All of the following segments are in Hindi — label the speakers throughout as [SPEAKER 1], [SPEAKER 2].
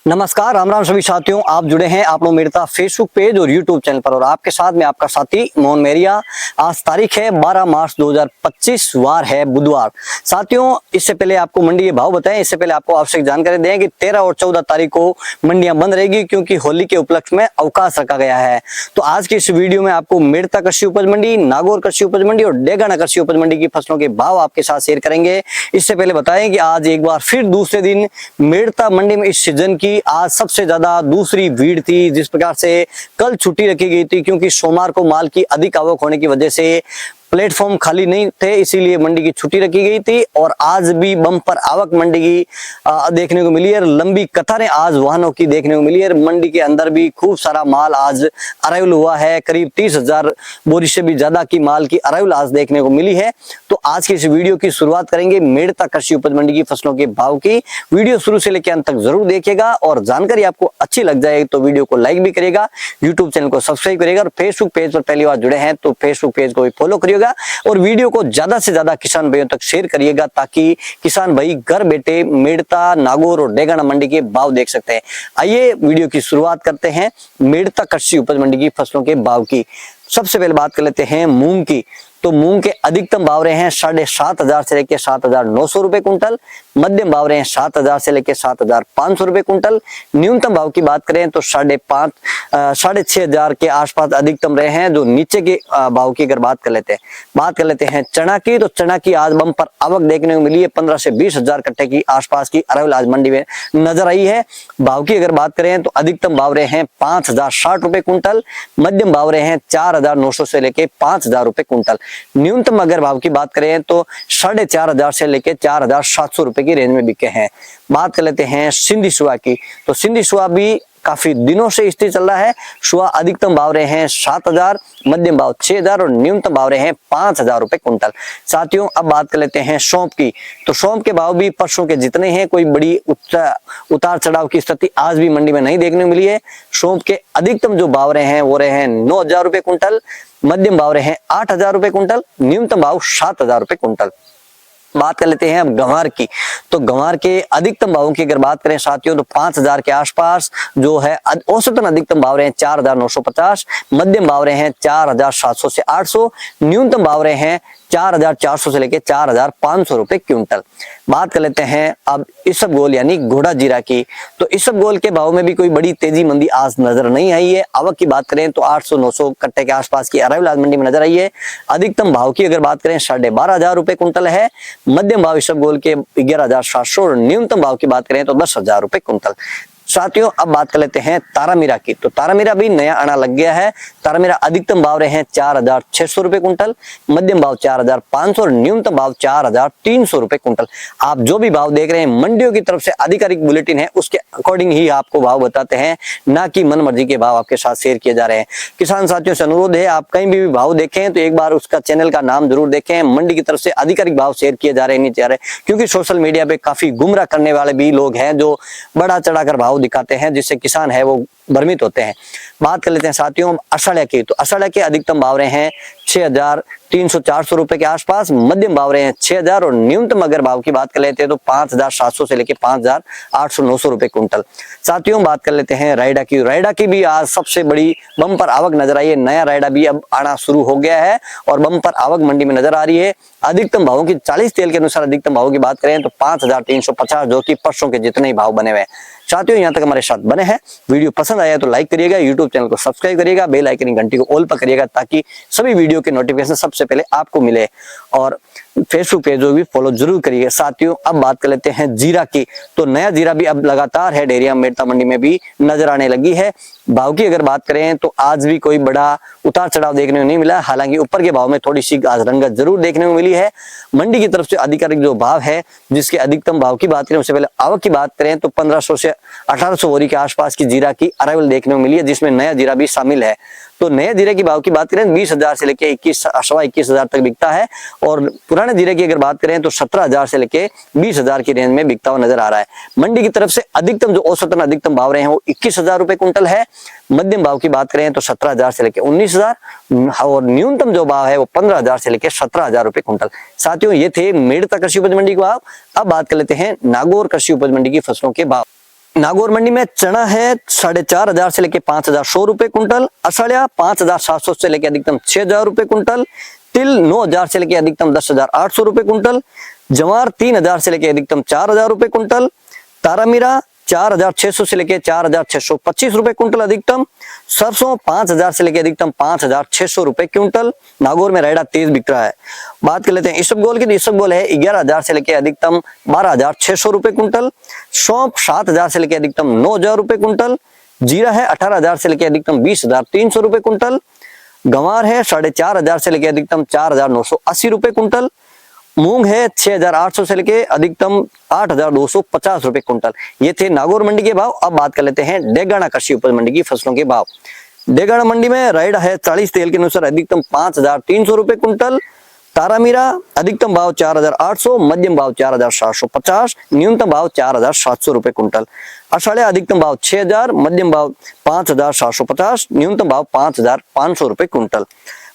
[SPEAKER 1] नमस्कार, राम राम सभी साथियों। आप जुड़े हैं आप लोग मेरे साथ फेसबुक पेज और यूट्यूब चैनल पर और आपके साथ में आपका साथी मोहन मेरिया। आज तारीख है 12 मार्च 2025, वार है बुधवार। साथियों, इससे पहले आपको मंडी के भाव बताएं, इससे पहले आपको आवश्यक जानकारी दें कि 13 और 14 तारीख को मंडियां बंद रहेगी क्योंकि होली के उपलक्ष्य में अवकाश रखा गया है। तो आज की इस वीडियो में आपको मेड़ता कृषि उपज मंडी, नागौर कृषि उपज मंडी और डेगाना कृषि उपज मंडी की फसलों के भाव आपके साथ शेयर करेंगे। इससे पहले बताएं कि आज एक बार फिर दूसरे दिन मेड़ता मंडी में इस सीजन की आज सबसे ज्यादा दूसरी भीड़ थी। जिस प्रकार से कल छुट्टी रखी गई थी क्योंकि सोमवार को माल की अधिक आवक होने की वजह से प्लेटफॉर्म खाली नहीं थे, इसीलिए मंडी की छुट्टी रखी गई थी और आज भी बम्पर आवक मंडी की देखने को मिली है। लंबी कतारें आज वाहनों की देखने को मिली है। मंडी के अंदर भी खूब सारा माल आज अराइवल हुआ है। करीब 30,000 बोरी से भी ज्यादा की माल की अराइवल आज देखने को मिली है। तो आज की इस वीडियो की शुरुआत करेंगे मेड़ता कृषि उपज मंडी की फसलों के भाव की। वीडियो शुरू से लेकर अंत तक जरूर देखिएगा और जानकारी आपको अच्छी लग जाए तो वीडियो को लाइक भी करिएगा, यूट्यूब चैनल को सब्सक्राइब करिएगा और फेसबुक पेज पर पहली बार जुड़े हैं तो फेसबुक पेज को भी फॉलो करिएगा और वीडियो को ज्यादा से ज्यादा किसान भाइयों तक शेयर करिएगा ताकि किसान भाई घर बैठे मेड़ता, नागौर और डेगाना मंडी के भाव देख सकते हैं। आइए वीडियो की शुरुआत करते हैं मेड़ता कृषि उपज मंडी की फसलों के भाव की। सबसे पहले बात कर लेते हैं मूंग की। तो मूंग के अधिकतम भाव रहे हैं 7,500 से लेकर 7,900 रुपए कुंटल। मध्यम भाव रहे हैं 7,000 से लेकर 7,500 रुपए कुंटल। न्यूनतम भाव की बात करें तो 6,500 के आसपास अधिकतम रहे हैं। जो नीचे के भाव की अगर बात कर लेते हैं चना की, तो चना की आज बम्पर आवक देखने को मिली है। 15 से 20,000 कट्टे की आसपास की अराइवल आज मंडी में नजर आई है। भाव की अगर बात करें तो अधिकतम भाव रहे हैं 5,060 रुपए कुंटल। मध्यम भाव रहे हैं 4,900 से लेकर 5,000 रुपए कुंटल। न्यूनतम अगर भाव की बात करें तो 4,500 से लेकर 4,700 रुपए की रेंज में बिके हैं। बात कर लेते हैं सिंधी सुआ की। तो सिंधी सुआ भी काफी दिनों से स्थिर चल रहा है। सुआ अधिकतम भाव रहे हैं 7,000, मध्यम भाव 6,000 और न्यूनतम भाव रहे हैं 5,000 रुपए कुंटल। साथियों, अब बात कर लेते हैं सौंफ की। तो सौंफ के भाव भी परसों के जितने हैं, कोई बड़ी उतार चढ़ाव की स्थिति आज भी मंडी में नहीं देखने को मिली है। सौंफ के अधिकतम जो भाव रहे हैं वो रहे हैं 9,000 रुपए कुंटल, मध्यम भाव रहे हैं 8,000 रुपए कुंटल, न्यूनतम भाव 7,000 रुपए कुंटल। बात कर लेते हैं अब गंवार की। तो गंवार के अधिकतम भावों की अगर बात करें साथियों तो 5,000 के आसपास जो है औसतन अधिकतम भाव रहे हैं 4,950, मध्यम भाव रहे हैं 4,700 से 800, न्यूनतम भाव रहे हैं 4,400 से लेकर 4,500 रुपए क्विंटल। बात कर लेते हैं अब इसबगोल यानी घोड़ा जीरा की। तो इसबगोल के भाव में भी कोई बड़ी तेजी मंदी आज नजर नहीं आई है। आवक की बात करें तो 800-900 कट्टे के आसपास की अराइवल आज मंडी में नजर आई है। अधिकतम भाव की अगर बात करें 12,500 रुपए कुंटल है। मध्यम भाव इसबगोल के 11,700 और न्यूनतम भाव की बात करें तो 10,000 रुपए कुंटल। साथियों, अब बात कर लेते हैं तारामीरा की। तो तारामीरा भी नया आना लग गया है। तारामीरा अधिकतम भाव रहे हैं 4,600 रुपए कुंटल, मध्यम भाव 4,500 और न्यूनतम भाव 4,300 रुपए कुंटल। आप जो भी भाव देख रहे हैं मंडियों की तरफ से आधिकारिक बुलेटिन है उसके अकॉर्डिंग ही आपको भाव बताते हैं, ना कि मन मर्जी के भाव आपके साथ शेयर किए जा रहे हैं। किसान साथियों से अनुरोध है, आप कहीं भी भाव देखें तो एक बार उसका चैनल का नाम जरूर देखें। मंडी की तरफ से आधिकारिक भाव शेयर किए जा रहे नहीं जा रहे, क्योंकि सोशल मीडिया पे काफी गुमराह करने वाले भी लोग हैं जो बड़ा चढ़ाकर भाव दिखाते हैं, जिससे किसान है वो भ्रमित होते हैं। बात कर लेते हैं साथियों अषाढ़ की। तो अषाढ़ के अधिकतम भाव रहे हैं 6,300-400 रुपए के आसपास, मध्यम भाव रहे हैं 6,000 और न्यूनतम अगर भाव की बात कर लेते हैं तो 5,700 से लेकर 5,800-900 रुपए कुंटल। साथियों, बात कर लेते हैं रायडा की। रायडा की भी आज सबसे बड़ी बम्पर आवक नजर आई है। नया रायडा भी अब आना शुरू हो गया है और बम्पर आवक मंडी में नजर आ रही है। अधिकतम भावों की 40 तेल के अनुसार अधिकतम भावों की बात करें तो 5,350, जो कि परसों के जितने ही भाव बने हुए हैं। साथियों, यहाँ तक हमारे साथ बने हैं। वीडियो पसंद आया तो लाइक करिएगा, यूट्यूब चैनल को सब्सक्राइब करिएगा, बेल आइकन घंटी को ऑल पर करिएगा ताकि सभी वीडियो के नोटिफिकेशन सबसे पहले आपको मिले और फेसबुक पेज भी फॉलो जरूर करिए। साथियों, अब बात कर लेते हैं जीरा की। तो नया जीरा भी अब लगातार है डेरिया मेड़ता मंडी में भी नजर आने लगी है। भाव की अगर बात करें तो आज भी कोई बड़ा उतार चढ़ाव देखने को नहीं मिला। हालांकि ऊपर के भाव में थोड़ी सी आज रंगत जरूर देखने को मिली है। मंडी की तरफ से आधिकारिक जो भाव है, जिसके अधिकतम भाव की बात करें उससे पहले आवक की बात करें तो 1500 से 1800 बोरी के आसपास की जीरा की अराइवल देखने को मिली है, जिसमें नया जीरा भी शामिल है। तो नए जीरे की भाव की बात करें 20,000 से लेके 21,000 तक बिकता है और पुराने जीरे की अगर बात करें तो 17,000 से लेके 20,000 की रेंज में बिकता हुआ नजर आ रहा है। मंडी की तरफ से अधिकतम जो औसतन अधिकतम भाव रहे हैं वो 21,000 रुपए कुंटल है। मध्यम भाव की बात करें तो 17,000 से लेके 19,000 और न्यूनतम जो भाव है वो 15,000 से लेके 17,000 रुपए कुंटल। साथियों, ये थे मेड़ता कृषि उपज मंडी के भाव। अब बात कर लेते हैं नागौर कृषि उपज मंडी की फसलों के भाव। नागौर मंडी में चना है 4,500 से लेके 5,100 रुपए कुंटल, असड़िया 5,700 से लेके अधिकतम 6,000 रुपए कुंटल, तिल 9,000 से लेके अधिकतम 10,800 रुपए कुंटल, जवार 3,000 से लेके अधिकतम 4,000 रुपए कुंटल, तारामीरा 4,600 से लेके 4,625 रुपए कुंटल अधिकतम, सरसों 5,000 से लेके अधिकतम 5,600 रुपए क्विंटल। नागौर में रायडा तेज बिक रहा है। बात कर लेते हैं इसबगोल की, तो इसबगोल है 11,000 से लेके अधिकतम 12,600 रुपए कुंटल, सौंफ 7,000 से लेके अधिकतम 9,000 रुपए कुंटल, जीरा है 18,000 से लेके अधिकतम 20,300 रुपए कुंटल, गंवार है 4,500 से लेके अधिकतम 4,980 रुपए कुंटल, मूंग है 6,800 से लेके अधिकतम 8,250 रुपए कुंटल। ये थे नागौर मंडी के भाव। अब बात कर लेते हैं डेगाना कृषि उपज मंडी की फसलों के भाव। डेगाना मंडी में रायडा है 40 तेल के अनुसार अधिकतम 5,300 रुपए कुंटल, तारामीरा अधिकतम भाव 4,800, मध्यम भाव 4,750, न्यूनतम भाव 4,700 रुपए कुंटल, असड़िया अधिकतम भाव 6,000, मध्यम भाव 5,750, न्यूनतम भाव 5,500 रुपए कुंटल।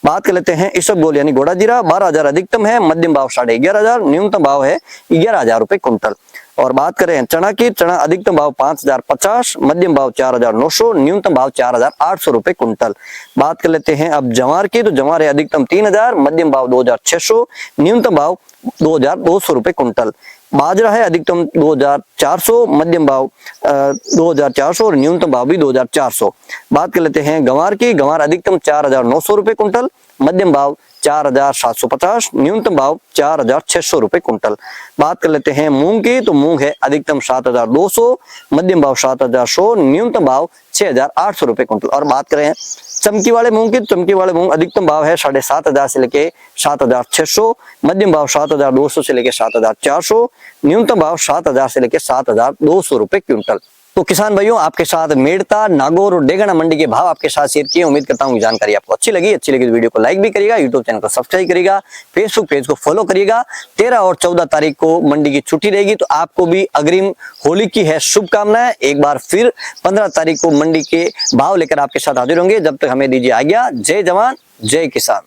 [SPEAKER 1] बात कर लेते हैं इसबगोल यानी घोड़ा जीरा 12,000 अधिकतम है, मध्यम भाव 11,500, न्यूनतम भाव है 11,000 रुपए कुंटल। और बात करें चना की, चना अधिकतम भाव 5,050, मध्यम भाव 4,900, न्यूनतम भाव 4,800 रुपए कुंटल। बात कर लेते हैं अब जवार की, तो जवार है अधिकतम 3,000, मध्यम भाव 2,600, न्यूनतम भाव 2,200 रुपए कुंटल। बाजरा है अधिकतम 2,400, मध्यम भाव 2,400 और न्यूनतम भाव भी 2,400। बात कर लेते हैं गंवार की, गंवार अधिकतम 4,900 रुपए कुंटल, मध्यम भाव 4,750, न्यूनतम भाव 4,600 रुपए कुंटल। बात कर लेते हैं मूंग की, तो मूंग है अधिकतम 7,200, मध्यम भाव 7,100, न्यूनतम भाव 6,800 रुपए कुंटल। और बात करें चमकी वाले मूंग की, चमकी वाले मूंग अधिकतम भाव है 7,500 से लेके 7,600, मध्यम भाव 7,200 से लेके 7,400, न्यूनतम भाव 7,000 से लेके 7,200 रुपए क्विंटल। तो किसान भाइयों, आपके साथ मेड़ता, नागौर और डेगाना मंडी के भाव आपके साथ शेयर किए। उम्मीद करता हूँ जानकारी आपको अच्छी लगी तो वीडियो को लाइक भी करिएगा, यूट्यूब चैनल को सब्सक्राइब करिएगा, फेसबुक पेज को फॉलो करिएगा। 13 और 14 तारीख को मंडी की छुट्टी रहेगी, तो आपको भी अग्रिम होली की है शुभकामनाएं। एक बार फिर 15 तारीख को मंडी के भाव लेकर आपके साथ हाजिर होंगे। जब तक हमें दीजिए आज्ञा। जय जवान जय किसान।